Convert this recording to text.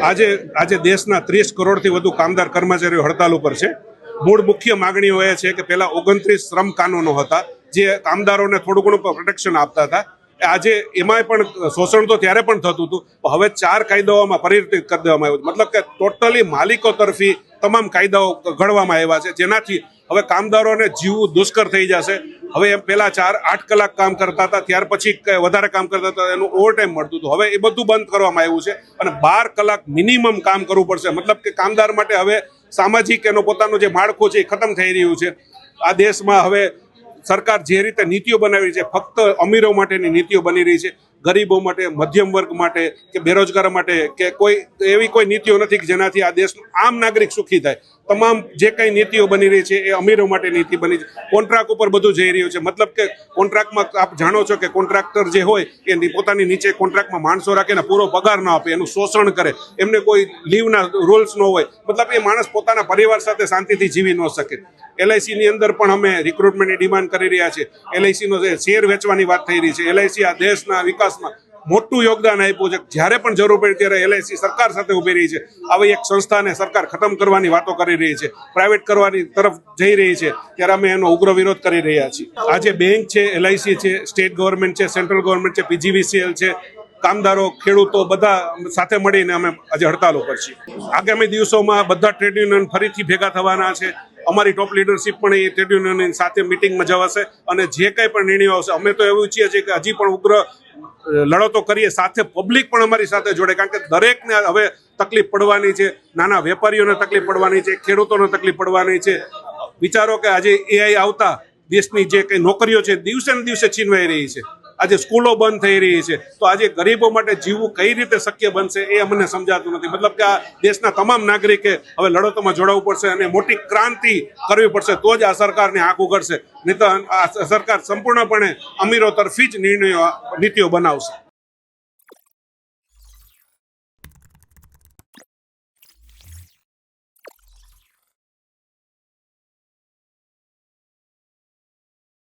આજે દેશના 30 કરોડથી વધુ કામદાર કર્મચારીઓ હડતાલ ઉપર છે। મૂળ મુખ્ય માગણીઓ એ છે કે પહેલા 29 શ્રમ કાનૂનો હતા જે કામદારોને થોડું ઘણું પ્રોટેક્શન આપતા હતા। આજે એમાંય પણ શોષણ તો ત્યારે પણ થતું હતું, હવે 4 કાયદાઓમાં પરિવર્તિત કરી દેવામાં આવ્યું। મતલબ કે ટોટલી માલિકો તરફી તમામ કાયદાઓ ઘડવામાં આવ્યા છે, જેનાથી હવે કામદારોને જીવવું દુષ્કર થઈ જશે। હવે એમ પહેલા 4-8 કલાક કામ કરતા હતા, ત્યાર પછી વધારે કામ કરતા હતા, એનું ઓવરટાઈમ મળતું હતું, હવે એ બધું બંધ કરવામાં આવ્યું છે અને 12 કલાક મિનિમમ કામ કરવું પડશે। મતલબ કે કામદાર માટે હવે સામાજિક એનો પોતાનું જે માળખું છે એ ખતમ થઈ રહ્યું છે। આ દેશમાં હવે સરકાર જે રીતે નીતિઓ બનાવી છે, ફક્ત અમીરો માટેની નીતિઓ બની રહી છે, ગરીબો માટે, મધ્યમ વર્ગ માટે કે બેરોજગાર માટે કે કોઈ એવી કોઈ નીતિઓ નથી કે જેનાથી આ દેશનો આમ નાગરિક સુખી થાય। તમામ જે કંઈ નીતિઓ બની રહી છે એ અમીરો માટે નીતિ બની છે। કોન્ટ્રાક્ટ ઉપર બધું જઈ રહ્યું છે, મતલબ કે કોન્ટ્રાક્ટમાં આપ જાણો છો કે કોન્ટ્રાક્ટર જે હોય એ પોતાની નીચે કોન્ટ્રાક્ટમાં માણસો રાખીને પૂરો પગાર ન આપે, એનું શોષણ કરે, એમને કોઈ લીવના રૂલ્સ ન હોય, મતલબ એ માણસ પોતાના પરિવાર સાથે શાંતિથી જીવી ન શકે। LIC ની અંદર પણ અમે રિક્રુટમેન્ટની ડિમાન્ડ કરી રહ્યા છીએ। LIC નો શેર વેચવાની વાત થઈ રહી છે। LIC આ દેશના વિકાસમાં મોટું યોગદાન આપ્યું છે, જ્યારે પણ જરૂર પડી ત્યારે LIC સરકાર સાથે ઊભી રહી છે। આવી એક સંસ્થાને સરકાર ખતમ કરવાની વાતો કરી રહી છે, પ્રાઇવેટ કરવાની તરફ જઈ રહી છે, ત્યારે અમે એનો ઉગ્ર વિરોધ કરી રહ્યા છીએ। આજે બેંક છે, LIC છે, સ્ટેટ ગવર્મેન્ટ છે, સેન્ટ્રલ ગવર્મેન્ટ છે, PGVCL છે, કામદારો, ખેડૂતો બધા સાથે મળીને અમે આજે હડતાલ ઉપર છીએ। આગામી દિવસોમાં બધા ટ્રેડ યુનિયન ફરીથી ભેગા થવાના છે। અમારી ટોપ લીડરશિપ પણ એ ટ્રેડ યુનિયનની સાથે મિટિંગમાં જવાશે અને જે કંઈ પણ નિર્ણયો આવશે અમે તો એવું ઈચ્છીએ છીએ કે હજી પણ ઉગ્ર લડતો કરીએ, સાથે પબ્લિક પણ અમારી સાથે જોડે, કારણ કે દરેકને હવે તકલીફ પડવાની છે। નાના વેપારીઓને તકલીફ પડવાની છે, ખેડૂતોને તકલીફ પડવાની છે। વિચારો કે આજે AI આવતા દેશની જે કંઈ નોકરીઓ છે દિવસે ને દિવસે છીનવાઈ રહી છે, આજે સ્કૂલો બંધ થઈ રહી છે, તો આજે ગરીબો માટે જીવવું કઈ રીતે શક્ય બનશે એ અમને સમજાતું નથી। મતલબ કે આ દેશના તમામ નાગરિકે હવે લડતોમાં જોડાવવું પડશે અને મોટી ક્રાંતિ કરવી પડશે, તો જ આ સરકારની આંખ ઉઘડશે, નહીં તો આ સરકાર સંપૂર્ણપણે અમીરો તરફી જ નીતિઓ બનાવશે।